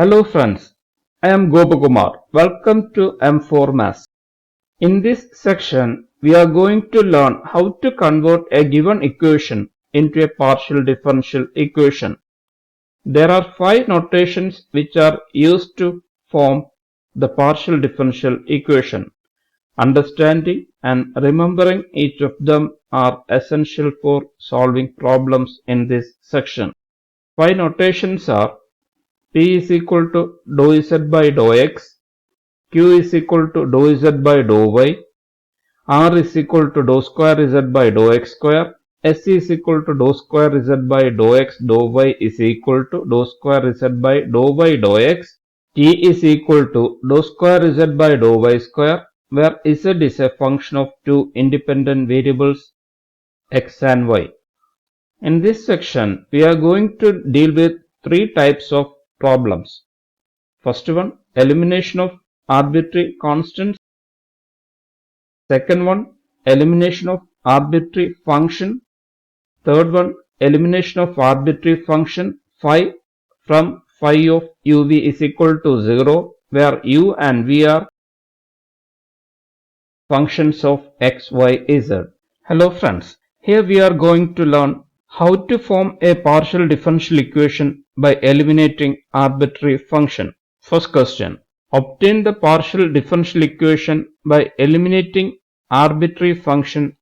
Hello friends, I am Gopakumar. Welcome to M4 Maths. In this section, we are going to learn how to convert a given equation into a partial differential equation. There are 5 notations which are used to form the partial differential equation. Understanding and remembering each of them are essential for solving problems in this section. 5 notations are P is equal to dou z by dou x, Q is equal to dou z by dou y, R is equal to dou square z by dou x square, S is equal to dou square z by dou x dou y is equal to dou square z by dou y dou x, T is equal to dou square z by dou y square, where z is a function of two independent variables x and y. In this section, we are going to deal with 3 types of problems. First one, elimination of arbitrary constants. Second one, elimination of arbitrary function. Third one, elimination of arbitrary function phi from phi of uv is equal to 0, where u and v are functions of x, y, z. Hello friends, here we are going to learn how to form a partial differential equation by eliminating arbitrary function. First question. Obtain the partial differential equation by eliminating arbitrary function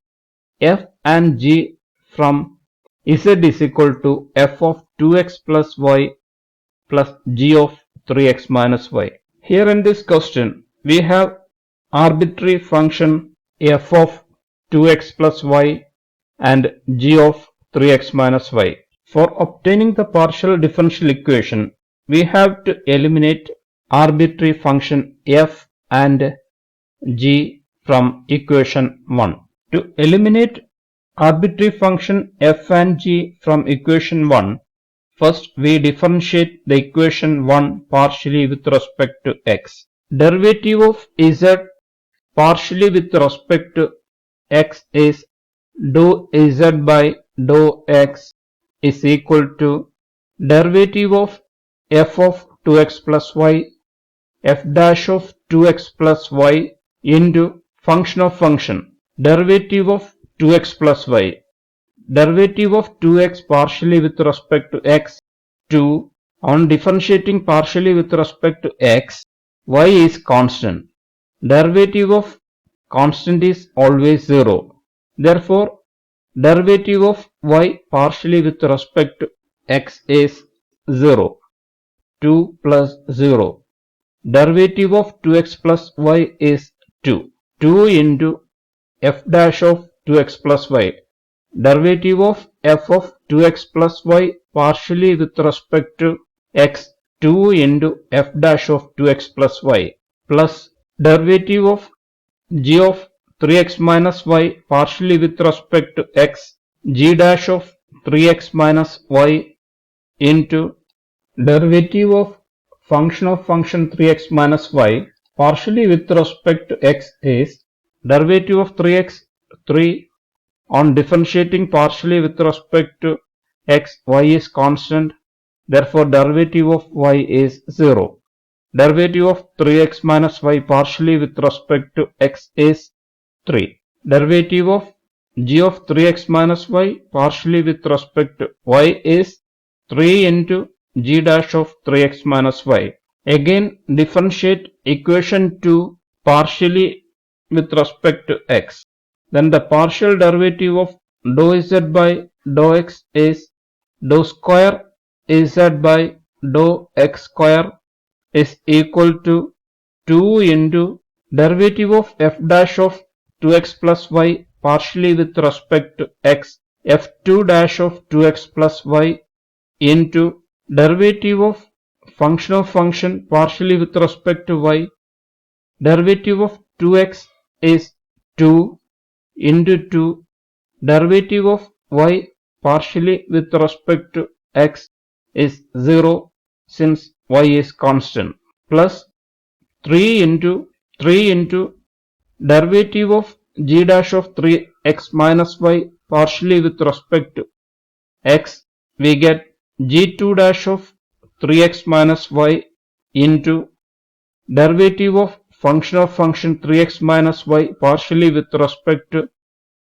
f and g from z is equal to f of 2x plus y plus g of 3x minus y. Here in this question, we have arbitrary function f of 2x plus y and g of 3x minus y. For obtaining the partial differential equation, we have to eliminate arbitrary function f and g from equation 1. To eliminate arbitrary function f and g from equation 1, first we differentiate the equation 1 partially with respect to x. Derivative of z partially with respect to x is dou z by dou x is equal to derivative of f of 2x plus y f dash of 2x plus y into function of function derivative of 2x plus y. Derivative of 2x partially with respect to x, 2. On differentiating partially with respect to x, y is constant. Derivative of constant is always 0. Therefore, derivative of y partially with respect to x is 0. 2 plus 0. Derivative of 2x plus y is 2. 2 into f dash of 2x plus y. Derivative of f of 2x plus y partially with respect to x, 2 into f dash of 2x plus y, plus derivative of g of 3x minus y partially with respect to x, g dash of 3x minus y into derivative of function 3x minus y partially with respect to x is derivative of 3x 3. On differentiating partially with respect to x, y is constant. Therefore, derivative of y is 0. Derivative of 3x minus y partially with respect to x is 3. Derivative of g of 3x minus y partially with respect to y is 3 into g dash of 3x minus y. Again, differentiate equation 2 partially with respect to x. Then the partial derivative of dou z by dou x is dou square z by dou x square is equal to 2 into derivative of f dash of 2x plus y partially with respect to x, f2 dash of 2x plus y into derivative of function partially with respect to y. Derivative of 2x is 2 into 2. Derivative of y partially with respect to x is 0 since y is constant, plus 3 into derivative of g dash of 3x minus y partially with respect to x, we get g2 dash of 3x minus y into derivative of function 3x minus y partially with respect to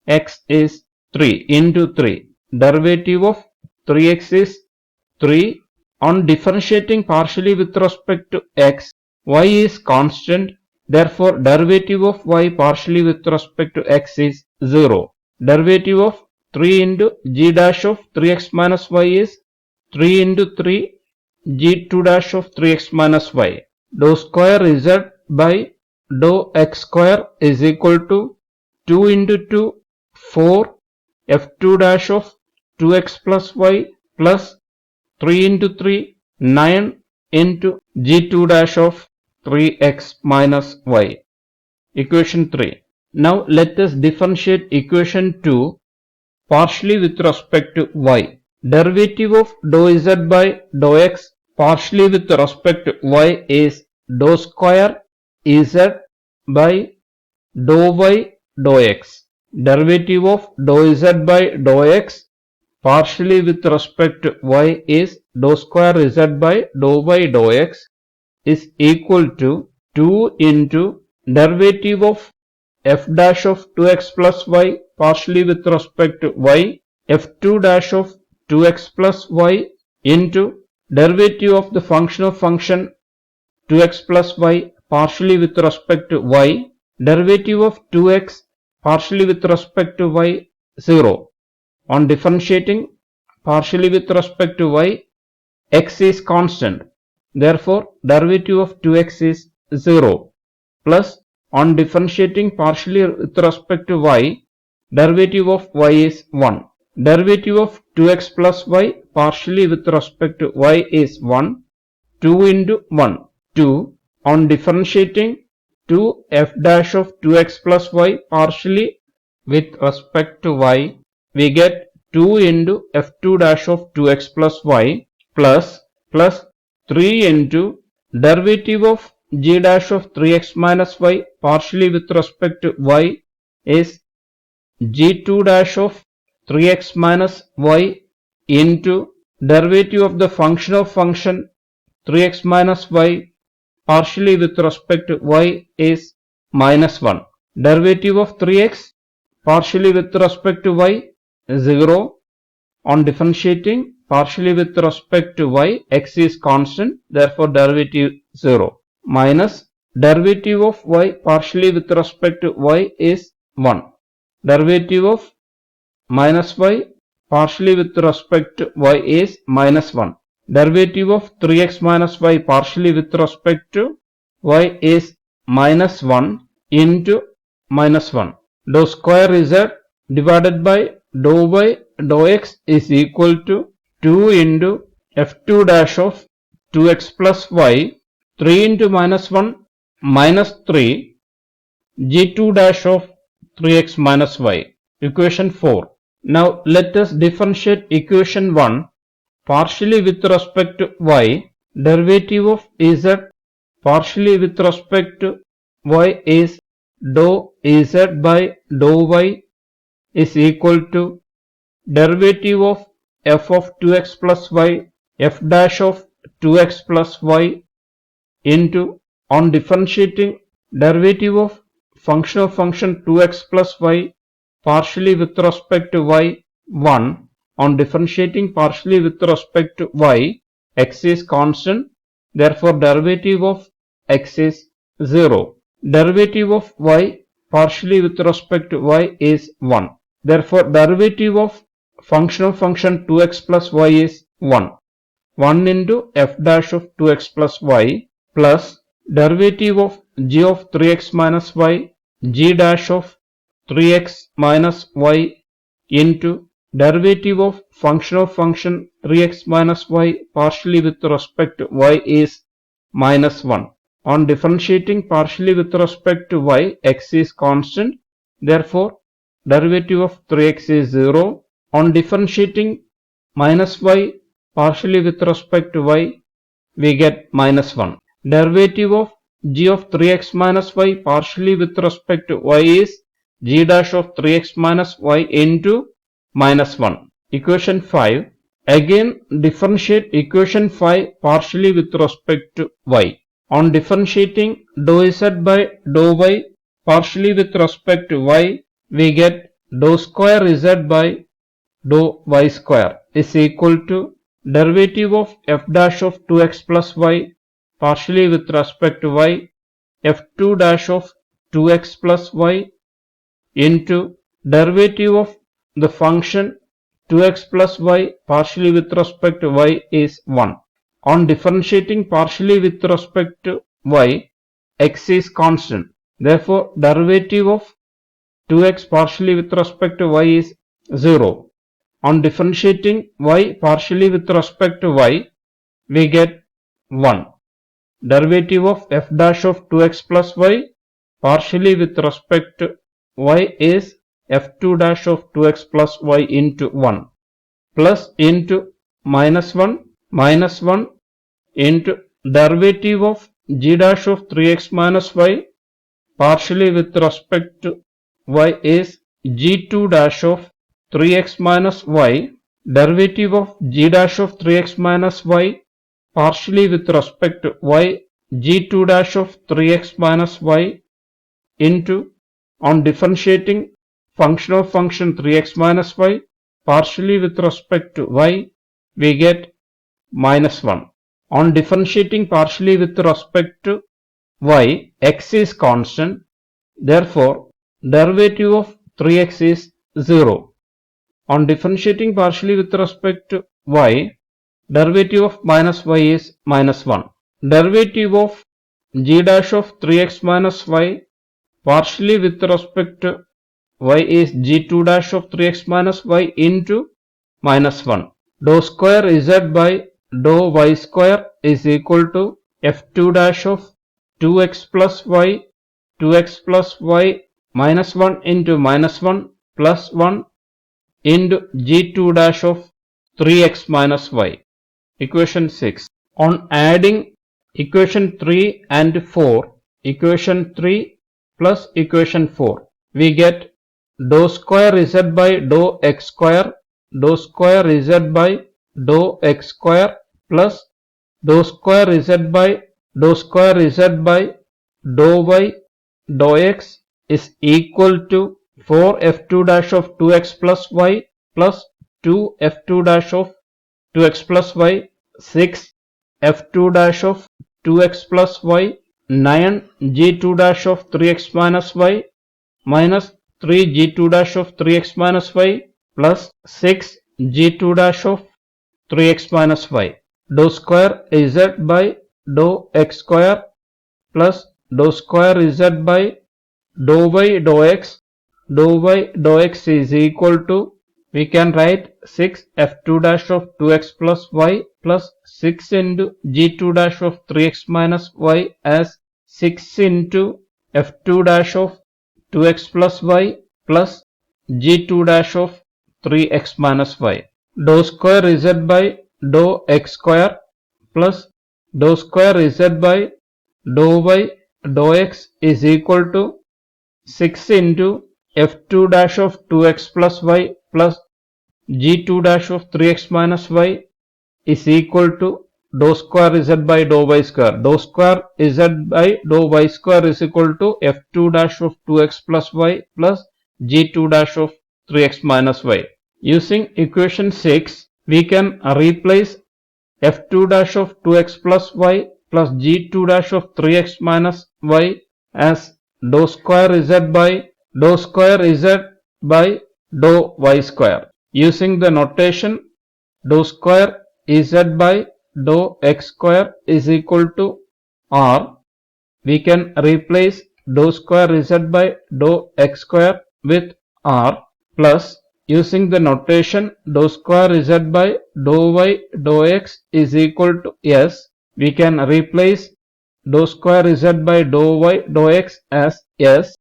x is 3 into 3. Derivative of 3x is 3. On differentiating partially with respect to x, y is constant. Therefore, derivative of y partially with respect to x is 0. Derivative of 3 into g dash of 3x minus y is 3 into 3 g2 dash of 3x minus y. Dou square z by dou x square is equal to 2 into 2 4 f2 dash of 2x plus y plus 3 into 3 9 into g2 dash of 3x minus y. Equation 3. Now let us differentiate equation 2 partially with respect to y. Derivative of dou z by dou x partially with respect to y is dou square z by dou y dou x. Derivative of dou z by dou x partially with respect to y is dou square z by dou y dou x is equal to 2 into derivative of f dash of 2x plus y partially with respect to y f2 dash of 2x plus y into derivative of the function 2x plus y partially with respect to y derivative of 2x partially with respect to y 0. On differentiating partially with respect to y, x is constant. Therefore, derivative of 2x is 0. Plus, on differentiating partially with respect to y, derivative of y is 1. Derivative of 2x plus y partially with respect to y is 1. 2 into 1, 2. On differentiating 2 f dash of 2x plus y partially with respect to y, we get 2 into f2 dash of 2x plus y plus 3 into derivative of g dash of 3x minus y partially with respect to y is g2 dash of 3x minus y into derivative of the function 3x minus y partially with respect to y is minus 1. Derivative of 3x partially with respect to y is 0. On differentiating partially with respect to y, x is constant, therefore derivative 0. Minus derivative of y partially with respect to y is 1. Derivative of minus y partially with respect to y is minus 1. Derivative of 3x minus y partially with respect to y is minus 1 into minus 1. Dou square z divided by dou y dou x is equal to 2 into f2 dash of 2x plus y 3 into minus 1 minus 3 g2 dash of 3x minus y. Equation 4. Now let us differentiate equation 1 partially with respect to y. Derivative of z partially with respect to y is dou z by dou y is equal to derivative of f of 2x plus y f dash of 2x plus y into on differentiating derivative of function 2x plus y partially with respect to y 1. On differentiating partially with respect to y, x is constant, therefore derivative of x is 0. Derivative of y partially with respect to y is 1. Therefore derivative of function 2x plus y is 1. 1 into f dash of 2x plus y plus derivative of g of 3x minus y g dash of 3x minus y into derivative of function 3x minus y partially with respect to y is minus 1. On differentiating partially with respect to y, x is constant. Therefore, derivative of 3x is 0. On differentiating minus y partially with respect to y, we get minus 1. Derivative of g of 3x minus y partially with respect to y is g dash of 3x minus y into minus 1. Equation 5. Again, differentiate equation 5 partially with respect to y. On differentiating dou z by dou y partially with respect to y, we get dou square z by dou y square is equal to derivative of f dash of 2x plus y partially with respect to y, f2 dash of 2x plus y into derivative of the function 2x plus y partially with respect to y is 1. On differentiating partially with respect to y, x is constant. Therefore, derivative of 2x partially with respect to y is 0. On differentiating y partially with respect to y, we get 1. Derivative of f dash of 2x plus y partially with respect to y is f2 dash of 2x plus y into 1 plus into minus 1 into derivative of g dash of 3x minus y partially with respect to y is g2 dash of 3x minus y, derivative of g dash of 3x minus y partially with respect to y g2 dash of 3x minus y into, on differentiating function of function 3x minus y partially with respect to y, we get minus 1. On differentiating partially with respect to y, x is constant. Therefore, derivative of 3x is 0. On differentiating partially with respect to y, derivative of minus y is minus 1. Derivative of g dash of 3x minus y partially with respect to y is g2 dash of 3x minus y into minus 1. Dou square z by dou y square is equal to f2 dash of 2x plus y minus 1 into minus 1 plus 1 into g2 dash of 3x minus y. Equation 6. On adding equation 3 and 4, equation 3 plus equation 4, we get dou square z by dou x square z by dou x square plus dou square z by dou y dou x is equal to 4f2 dash of 2x plus y plus 2f2 dash of 2x plus y, 6 f2 dash of 2x plus y, 9 g2 dash of 3x minus y minus 3 g2 dash of 3x minus y plus 6 g2 dash of 3x minus y. Dou square z by dou x square plus dou square z by dou y dou x is equal to, we can write 6 f2 dash of 2x plus y plus 6 into g2 dash of 3x minus y as 6 into f2 dash of 2x plus y plus g2 dash of 3x minus y. Dou square z by dou x square plus dou square z by dou y dou x is equal to 6 into f2 dash of 2x plus y plus g2 dash of 3x minus y is equal to dou square z by dou y square. Dou square z by dou y square is equal to f2 dash of 2x plus y plus g2 dash of 3x minus y. Using equation 6, we can replace f2 dash of 2x plus y plus g2 dash of 3x minus y as dou square z by dou y square. Using the notation dou square z by dou x square is equal to r, we can replace dou square z by dou x square with r plus, using the notation dou square z by dou y dou x is equal to s, we can replace dou square z by dou y dou x as s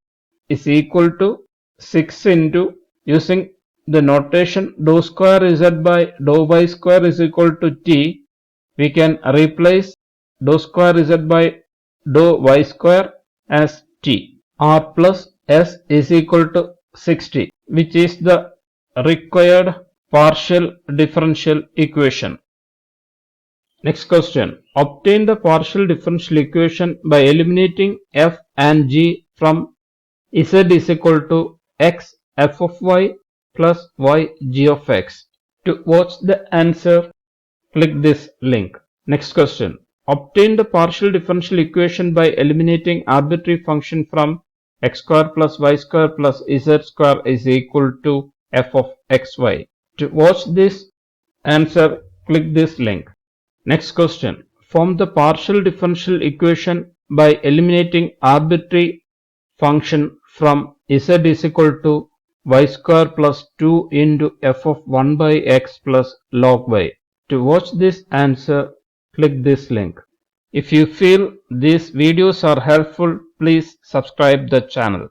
is equal to 6 into, using the notation dou square z by dou y square is equal to t, we can replace dou square z by dou y square as t. R plus s is equal to 60, which is the required partial differential equation. Next question. Obtain the partial differential equation by eliminating f and g from z is equal to x f of y plus y g of x. To watch the answer, click this link. Next question. Obtain the partial differential equation by eliminating arbitrary function from x square plus y square plus z square is equal to f of xy. To watch this answer, click this link. Next question. Form the partial differential equation by eliminating arbitrary function from z is equal to y square plus 2 into f of 1 by x plus log y. To watch this answer, click this link. If you feel these videos are helpful, please subscribe the channel.